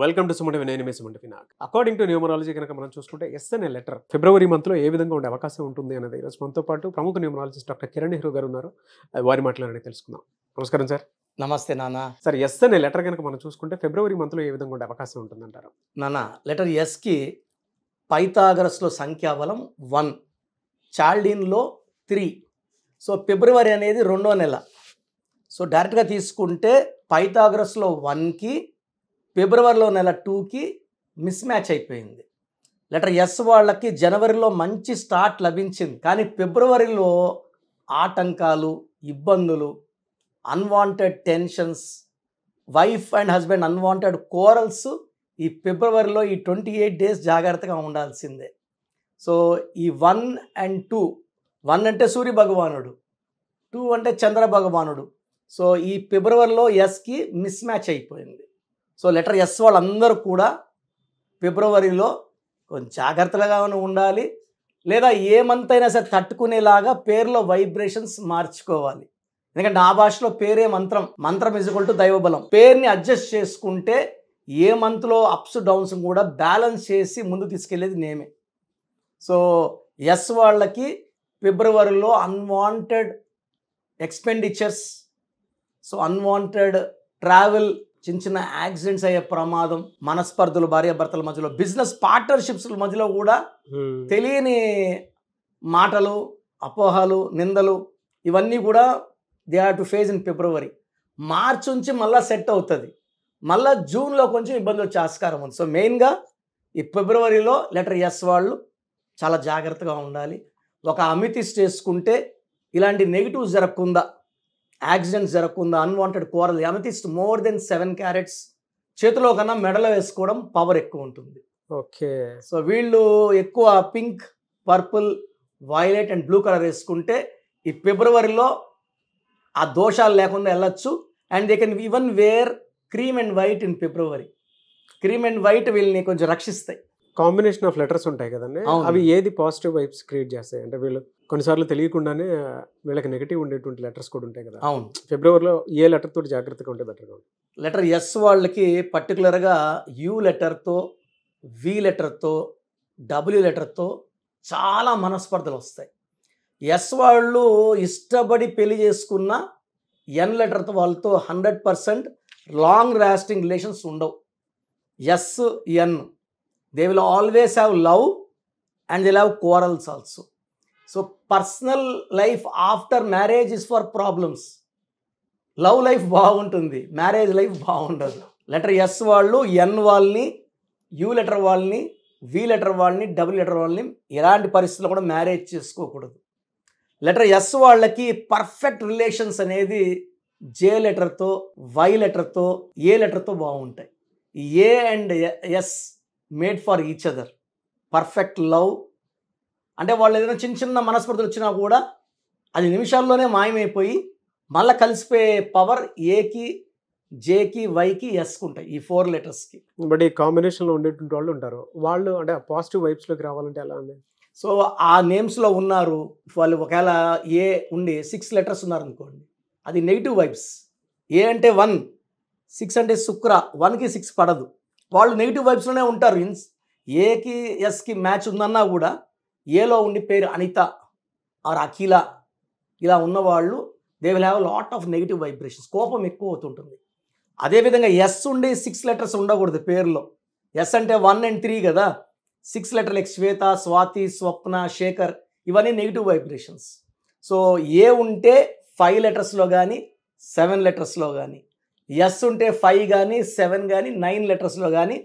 Welcome to సుమంటి నేను సుమంటి Vinayak. According to numerology కనుక మనం చూసుకుంటే ఎస్ అనే లెటర్ ఫిబ్రవరి మంత్లో ఏ విధంగా ఉండే అవకాశం ఉంటుంది అనేది ఈరోజు మనతో పాటు ప్రముఖ న్యూమరాలజిస్ట్ డాక్టర్ కిరణ్ నెహ్రూ గారు ఉన్నారు. వారి మాటలని తెలుసుకుందాం. నమస్కారం సార్. నమస్తే నాన్న. సార్, ఎస్ అనే లెటర్ కనుక మనం చూసుకుంటే ఫిబ్రవరి మంత్లో ఏ విధంగా ఉండే అవకాశం ఉంటుందంటారు? నాన్న, లెటర్ ఎస్కి పైథాగరస్లో సంఖ్యాబలం 1, చాల్డీన్లో 3. సో ఫిబ్రవరి అనేది 2వ నెల. సో డైరెక్ట్గా తీసుకుంటే పైథాగరస్లో 1కి ఫిబ్రవరిలో నెల 2కి మిస్ మ్యాచ్ అయిపోయింది. లెటర్ ఎస్ వాళ్ళకి జనవరిలో మంచి స్టార్ట్ లభించింది, కానీ ఫిబ్రవరిలో ఆటంకాలు, ఇబ్బందులు, unwanted tensions, wife and husband unwanted corals ఈ ఫిబ్రవరిలో ఈ 28 డేస్ జాగ్రత్తగా ఉండాల్సిందే. సో ఈ 1 and 2, 1 అంటే సూర్య భగవానుడు, 2 అంటే చంద్ర భగవానుడు. సో ఈ ఫిబ్రవరిలో ఎస్కి మిస్ మ్యాచ్ అయిపోయింది. సో లెటర్ ఎస్ వాళ్ళందరూ కూడా ఫిబ్రవరిలో కొంచెం జాగ్రత్తగా ఉండాలి, లేదా ఏ మంత్ అయినా సరే తట్టుకునేలాగా పేరులో వైబ్రేషన్స్ మార్చుకోవాలి. ఎందుకంటే ఆ భాషలో పేరే మంత్రం, మంత్రం ఈక్వల్ టు దైవబలం. పేరుని అడ్జస్ట్ చేసుకుంటే ఏ మంత్లో అప్స్ డౌన్స్ కూడా బ్యాలెన్స్ చేసి ముందు తీసుకెళ్ళేది నేమే. సో ఎస్ వాళ్ళకి ఫిబ్రవరిలో unwanted expenditures, so unwanted travel, చిన్న చిన్న యాక్సిడెంట్స్ అయ్యే ప్రమాదం, మనస్పర్ధలు భార్యాభర్తల మధ్యలో, బిజినెస్ పార్ట్నర్షిప్స్ మధ్యలో కూడా తెలియని మాటలు, అపోహలు, నిందలు, ఇవన్నీ కూడా they are to face in February. March నుంచి మళ్ళీ సెట్ అవుతుంది, మళ్ళీ జూన్లో కొంచెం ఇబ్బంది వచ్చే ఆస్కారం ఉంది. సో మెయిన్గా ఈ ఫిబ్రవరిలో లెటర్ ఎస్ వాళ్ళు చాలా జాగ్రత్తగా ఉండాలి. ఒక అమితిస్ట్ చేసుకుంటే ఇలాంటి నెగిటివ్ జరగకుండా, యాక్సిడెంట్స్ జరగకుండా, unwanted coral, amethyst more than 7 carats చేతిలో కన్నా మెడలో వేసుకోవడం పవర్ ఎక్కువ ఉంటుంది. ఓకే. సో వీళ్ళు ఎక్కువ pink, purple, violet and blue colour వేసుకుంటే ఈ ఫిబ్రవరిలో ఆ దోషాలు లేకుండా వెళ్ళచ్చు. And they can even wear cream and white in February. Cream and white వీళ్ళని కొంచెం రక్షిస్తాయి. కాంబినేషన్ ఆఫ్ లెటర్స్ ఉంటాయి కదండి, అవి ఏది పాజిటివ్ వైబ్స్ క్రియేట్ చేస్తాయి? అంటే వీళ్ళు కొన్నిసార్లు తెలియకుండానే వీళ్ళకి నెగిటివ్ ఉండేటువంటి లెటర్స్ కూడా ఉంటాయి కదా. అవును. ఫిబ్రవరిలో ఏ లెటర్ తోటి జాగ్రత్తగా ఉంటే బెటర్గా ఉంటుంది? లెటర్ ఎస్ వాళ్ళకి పర్టికులర్గా యూ లెటర్తో, వి లెటర్తో, డబ్ల్యూ లెటర్తో చాలా మనస్పర్ధలు వస్తాయి. ఎస్ వాళ్ళు ఇష్టపడి పెళ్లి చేసుకున్న ఎన్ లెటర్తో వాళ్ళతో 100% లాంగ్ లాస్టింగ్ రిలేషన్స్ ఉండవు. S N, they will always have love and they have quarrels also. So personal life after marriage is for problems. Love life బాగుంటుంది, మ్యారేజ్ లైఫ్ బాగుండదు. లెటర్ ఎస్ వాళ్ళు ఎన్ వాళ్ళని, యూ లెటర్ వాళ్ళని, V letter వాళ్ళని, W letter వాళ్ళని ఎలాంటి పరిస్థితుల్లో కూడా మ్యారేజ్ చేసుకోకూడదు. లెటర్ ఎస్ వాళ్ళకి పర్ఫెక్ట్ రిలేషన్స్ అనేది జే లెటర్తో, వై లెటర్తో, ఏ లెటర్తో బాగుంటాయి. A and S made for each other. Perfect love అంటే వాళ్ళు ఏదైనా చిన్న చిన్న మనస్పర్ధలు వచ్చినా కూడా అది నిమిషాల్లోనే మాయమైపోయి మళ్ళీ కలిసిపోయే పవర్ ఏకి, జేకి, వైకి, ఎస్కి ఉంటాయి, ఈ 4 లెటర్స్కి. బట్ ఈ కాంబినేషన్లో ఉండేటువంటి వాళ్ళు ఉంటారు, వాళ్ళు అంటే పాజిటివ్ వైబ్స్లోకి రావాలంటే ఎలా అండి? సో ఆ నేమ్స్లో ఉన్నారు వాళ్ళు, ఒకవేళ ఏ ఉండి 6 లెటర్స్ ఉన్నారనుకోండి, అది నెగిటివ్ వైబ్స్. ఏ అంటే 1, 6 అంటే శుక్ర, 1కి 6 పడదు, వాళ్ళు నెగిటివ్ వైబ్స్లోనే ఉంటారు. ఏకి ఎస్కి మ్యాచ్ ఉందన్నా కూడా ఏలో ఉండి పేరు అనిత ఆర్ అఖిల ఇలా ఉన్నవాళ్ళు they will have lot of negative vibrations, కోపం ఎక్కువ అవుతుంటుంది. అదేవిధంగా ఎస్ ఉండి 6 లెటర్స్ ఉండకూడదు పేరులో. ఎస్ అంటే 1 and 3 కదా, 6 లెటర్ లైక్ శ్వేత, స్వాతి, స్వప్న, శేఖర్, ఇవన్నీ నెగిటివ్ వైబ్రేషన్స్. సో ఏ ఉంటే 5 లెటర్స్లో కానీ 7 లెటర్స్లో కానీ, ఎస్ ఉంటే 5 కానీ 7 కానీ 9 లెటర్స్లో కానీ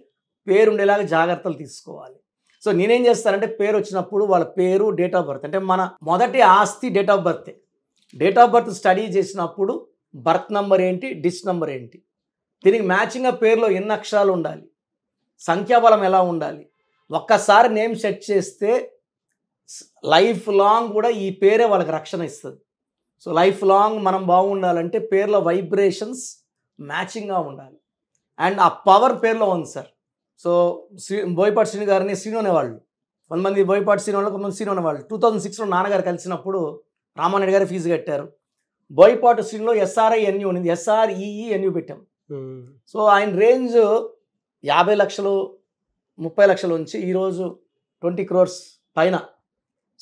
పేరు ఉండేలాగా జాగ్రత్తలు తీసుకోవాలి. సో నేనేం చేస్తానంటే పేరు వచ్చినప్పుడు వాళ్ళ పేరు, డేట్ ఆఫ్ బర్త్, అంటే మన మొదటి ఆస్తి date of birth. Date of birth study చేసినప్పుడు బర్త్ నెంబర్ ఏంటి, డిస్ నెంబర్ ఏంటి, దీనికి మ్యాచింగ్గా పేరులో ఎన్ని అక్షరాలు ఉండాలి, సంఖ్యాబలం ఎలా ఉండాలి, ఒక్కసారి నేమ్ సెట్ చేస్తే లైఫ్ లాంగ్ కూడా ఈ పేరే వాళ్ళకి రక్షణ ఇస్తుంది. సో లైఫ్ లాంగ్ మనం బాగుండాలంటే పేర్లో వైబ్రేషన్స్ మ్యాచింగ్గా ఉండాలి. అండ్ ఆ పవర్ పేరులో ఉంది సార్. సో బోయపాటి శ్రీను గారిని శ్రీను అనేవాళ్ళు, కొంతమంది బోయపాటి శ్రీను వాళ్ళు, కొంతమంది శ్రీను అనేవాళ్ళు. 2006లో నాన్నగారు కలిసినప్పుడు రామారెడ్డి గారు ఫీజు కట్టారు. బోయపాటి శ్రీనులో SRINU ఉంది, SREENU పెట్టాం. సో ఆయన రేంజ్ 50 లక్షలు 30 లక్షలు ఉంచి ఈరోజు 20 crores పైన.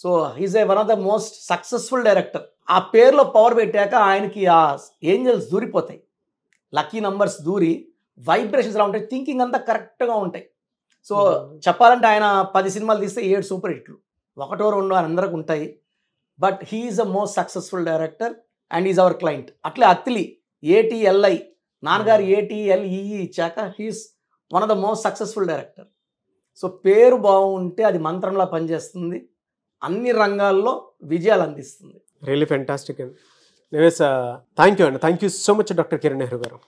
So he's one of the most successful director. ఆ పేరులో పవర్ పెట్టాక ఆయనకి ఆ ఏంజల్స్ దూరిపోతాయి, లక్కీ నంబర్స్ దూరి వైబ్రేషన్స్ ఎలా ఉంటాయి, థింకింగ్ అంతా కరెక్ట్గా ఉంటాయి. సో చెప్పాలంటే ఆయన 10 సినిమాలు తీస్తే 7 సూపర్ హిట్లు, 1 2 అని అందరికి ఉంటాయి. But he's the most successful director and is our client. Atlee Attili ATLI నాన్నగారు ATLEE ఇచ్చాక he's one of the most successful director. So పేరు బాగుంటే అది మంత్రంలా పనిచేస్తుంది, అన్ని రంగాల్లో విజయాలు అందిస్తుంది. రియల్లీ ఫెంటాస్టిక్ అండి. ఎనీవేస్ థ్యాంక్ యూ అండి, thank you so much doctor Kiran Nehru garu.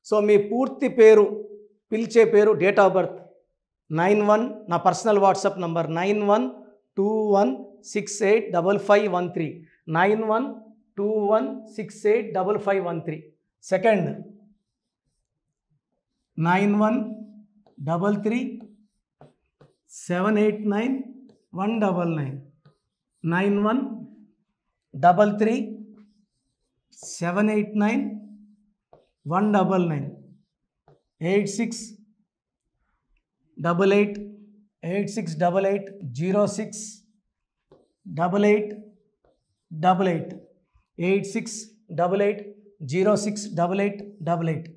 So మీ పూర్తి పేరు, పిలిచే పేరు, డేట్ ఆఫ్ బర్త్ 91, నా personal WhatsApp number 9121685513, 9121685513. Second 9133789199, 9133789199, 868886880688, 8688068888.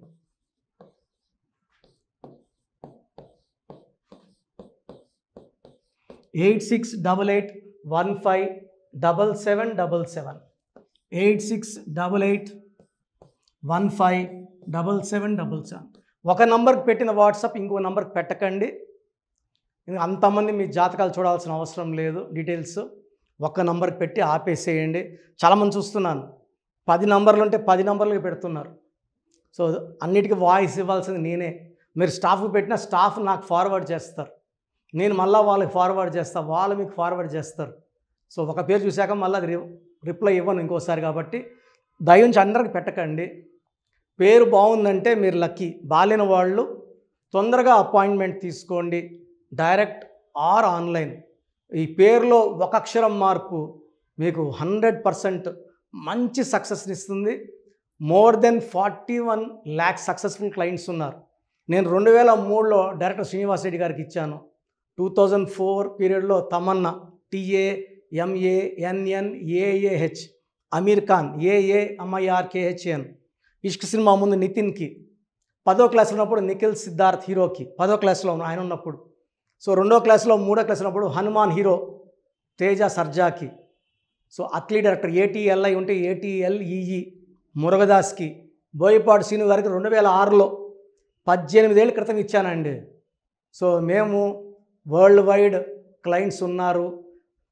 Eight 8688157777, 8688157777. ఒక నంబర్కి పెట్టిన వాట్సాప్ ఇంకో నంబర్కి పెట్టకండి, అంతమంది మీ జాతకాలు చూడాల్సిన అవసరం లేదు. డీటెయిల్స్ ఒక్క నంబర్కి పెట్టి ఆపేసేయండి. చాలామంది చూస్తున్నాను 10 నంబర్లు ఉంటే 10 నంబర్లకి పెడుతున్నారు. సో అన్నిటికీ వాయిస్ ఇవ్వాల్సింది నేనే. మీరు స్టాఫ్కి పెట్టిన స్టాఫ్ నాకు ఫార్వర్డ్ చేస్తారు, నేను మళ్ళీ వాళ్ళకి ఫార్వర్డ్ చేస్తాను, వాళ్ళు మీకు ఫార్వర్డ్ చేస్తారు. సో ఒక పేరు చూశాక మళ్ళీ అది రిప్లై ఇవ్వను ఇంకోసారి. కాబట్టి దయించి అందరికి పెట్టకండి. పేరు బాగుందంటే మీరు లక్కీ. బాలేని వాళ్ళు తొందరగా అపాయింట్మెంట్ తీసుకోండి, డైరెక్ట్ ఆర్ ఆన్లైన్. ఈ పేరులో ఒక అక్షరం మార్పు మీకు 100% మంచి సక్సెస్ని ఇస్తుంది. More than 41 lakh successful clients ఉన్నారు. నేను 2003లో డైరెక్టర్ శ్రీనివాస్ రెడ్డి గారికి ఇచ్చాను. 2004 పీరియడ్లో తమన్నా, TAMANNAAH, అమీర్ ఖాన్, AAMIRKHN, ఇష్క్ సినిమా ముందు నితిన్కి, 10వ క్లాస్ ఉన్నప్పుడు నిఖిల్ సిద్ధార్థ్ హీరోకి, 10వ క్లాస్లో ఆయన ఉన్నప్పుడు. సో 2వ క్లాస్లో 3వ క్లాస్ ఉన్నప్పుడు హనుమాన్ హీరో తేజ సర్జాకి. సో అత్లీ డైరెక్టర్ ATLI ఉంటే ATLEE మురుగదాస్కి, బోయపాటి శ్రీను గారికి 2006లో 18 ఏళ్ళ క్రితం ఇచ్చానండి. సో మేము వరల్డ్ వైడ్ క్లయింట్స్ ఉన్నారు.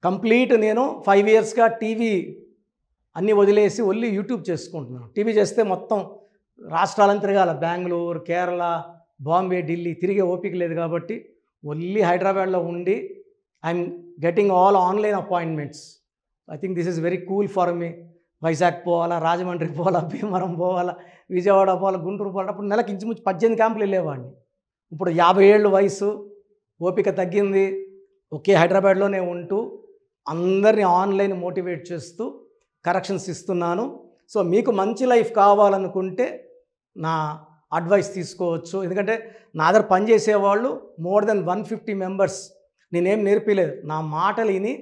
కంప్లీట్ నేను 5 yearsగా టీవీ అన్నీ వదిలేసి ఓన్లీ యూట్యూబ్ చేసుకుంటున్నాను. టీవీ చేస్తే మొత్తం రాష్ట్రాలను తిరగాల, బెంగళూరు, కేరళ, బాంబే, ఢిల్లీ తిరిగే ఓపిక లేదు. కాబట్టి ఓన్లీ హైదరాబాద్లో ఉండి I'm getting all online appointments. I think this is very cool for me. Vizag పోవాలా, రాజమండ్రి పోవాలా, భీమవరం పోవాలా, విజయవాడ పోవాలా, గుంటూరు పోవాలా. అప్పుడు నెలకు ఇంచుమించు 18 క్యాంపులు వెళ్ళేవాడిని. ఇప్పుడు 50 ఏళ్ళు వయసు, ఓపిక తగ్గింది. ఒకే హైదరాబాద్లోనే ఉంటూ అందరినీ ఆన్లైన్ మోటివేట్ చేస్తూ కరెక్షన్స్ ఇస్తున్నాను. సో మీకు మంచి లైఫ్ కావాలనుకుంటే నా అడ్వైస్ తీసుకోవచ్చు. ఎందుకంటే నా దగ్గర పనిచేసేవాళ్ళు మోర్ దెన్ 150 మెంబర్స్. నేనేం నేర్పిలేదు, నా మాటలు విని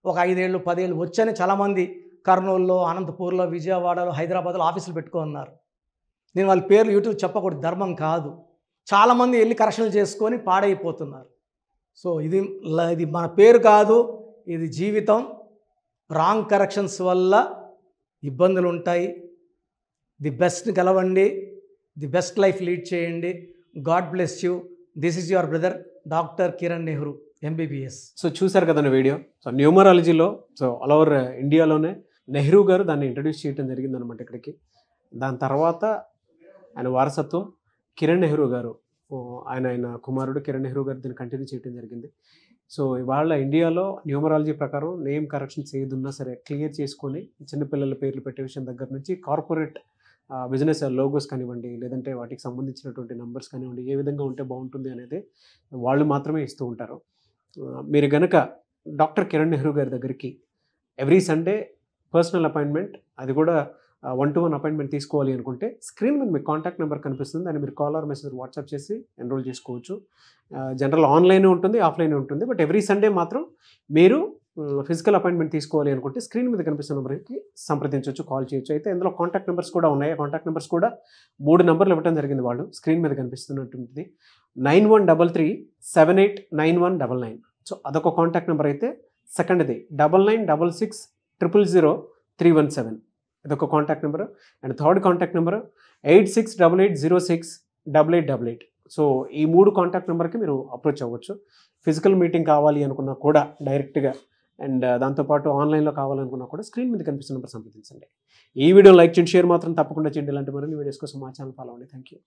ఒక 5 ఏళ్ళు 10 ఏళ్ళు వచ్చని చాలామంది కర్నూలులో, అనంతపూర్లో, విజయవాడలో, హైదరాబాద్లో ఆఫీసులు పెట్టుకున్నారు. నేను వాళ్ళ పేర్లు యూట్యూబ్ చెప్పకూడదు, ధర్మం కాదు. చాలామంది వెళ్ళి కరెక్షన్లు చేసుకొని పాడైపోతున్నారు. సో ఇది మన పేరు కాదు, ఇది జీవితం. రాంగ్ కరెక్షన్స్ వల్ల ఇబ్బందులు ఉంటాయి. ది బెస్ట్ గెలవండి, ది బెస్ట్ లైఫ్ లీడ్ చేయండి. God bless you. This is your brother doctor Kiran Nehru, MBBS. So చూశారు కదండి వీడియో. సో న్యూమరాలజీలో సో ఆల్ ఓవర్ ఇండియాలోనే నెహ్రూ గారు దాన్ని ఇంట్రడ్యూస్ చేయడం జరిగిందనమాట ఇక్కడికి. దాని తర్వాత ఆయన వారసత్వం కిరణ్ నెహ్రూ గారు, ఆయన కుమారుడు కిరణ్ నెహ్రూ గారు దీన్ని కంటిన్యూ చేయడం జరిగింది. సో ఇవాళ ఇండియాలో న్యూమరాలజీ ప్రకారం నేమ్ కరెక్షన్స్ ఏదున్నా సరే క్లియర్ చేసుకొని చిన్నపిల్లల పేర్లు పెట్టే విషయం దగ్గర నుంచి కార్పొరేట్ బిజినెస్ లోగోస్ కానివ్వండి, లేదంటే వాటికి సంబంధించినటువంటి నెంబర్స్ కానివ్వండి, ఏ విధంగా ఉంటే బాగుంటుంది అనేది వాళ్ళు మాత్రమే ఇస్తూ ఉంటారు. మీరు గనక డాక్టర్ కిరణ్ నెహ్రూ గారి దగ్గరికి ఎవ్రీ సండే పర్సనల్ అపాయింట్మెంట్, అది కూడా 1-to-1 అపాయింట్మెంట్ తీసుకోవాలి అనుకుంటే స్క్రీన్ మీద మీకు కాంటాక్ట్ నెంబర్ కనిపిస్తుంది, దాన్ని మీరు కాల్ ఆర్ మెసేజ్ వాట్సాప్ చేసి ఎన్రోల్ చేసుకోవచ్చు. జనరల్ ఆన్లైన్ ఉంటుంది, ఆఫ్లైన్ ఉంటుంది. బట్ ఎవ్రీ సండే మాత్రం మీరు ఫిజికల్ అపాయింట్మెంట్ తీసుకోవాలి అనుకుంటే స్క్రీన్ మీద కనిపిస్తున్న నెంబర్కి సంప్రదించవచ్చు, కాల్ చేయొచ్చు. అయితే ఇందులో కాంటాక్ట్ నెంబర్స్ కూడా ఉన్నాయి. కాంటాక్ట్ నెంబర్స్ కూడా 3 నెంబర్లు ఇవ్వడం జరిగింది వాళ్ళు. స్క్రీన్ మీద కనిపిస్తున్నటువంటిది 9133789199. సో అదొక కాంటాక్ట్ నెంబర్. అయితే సెకండ్ది 9966000317, ఇదొక contact number. And third contact number 8688068888. So ఈ 3 కాంటాక్ట్ నెంబర్కి మీరు అప్రోచ్ అవ్వచ్చు. ఫిజికల్ మీటింగ్ కావాలి అనుకున్నా కూడా డైరెక్ట్గా, అండ్ దాంతోపాటు ఆన్లైన్లో కావాలనుకున్నా కూడా స్క్రీన్ మీద కనిపిస్తున్న నెంబర్ సంప్రదించండి. ఈ వీడియో లైక్ చేయండి, షేర్ మాత్రం తప్పకుండా చేయండి. ఇలాంటి మరిన్ని వీడియోస్ కోసం మా ఛానల్ ఫాలో అవ్వండి. Thank you.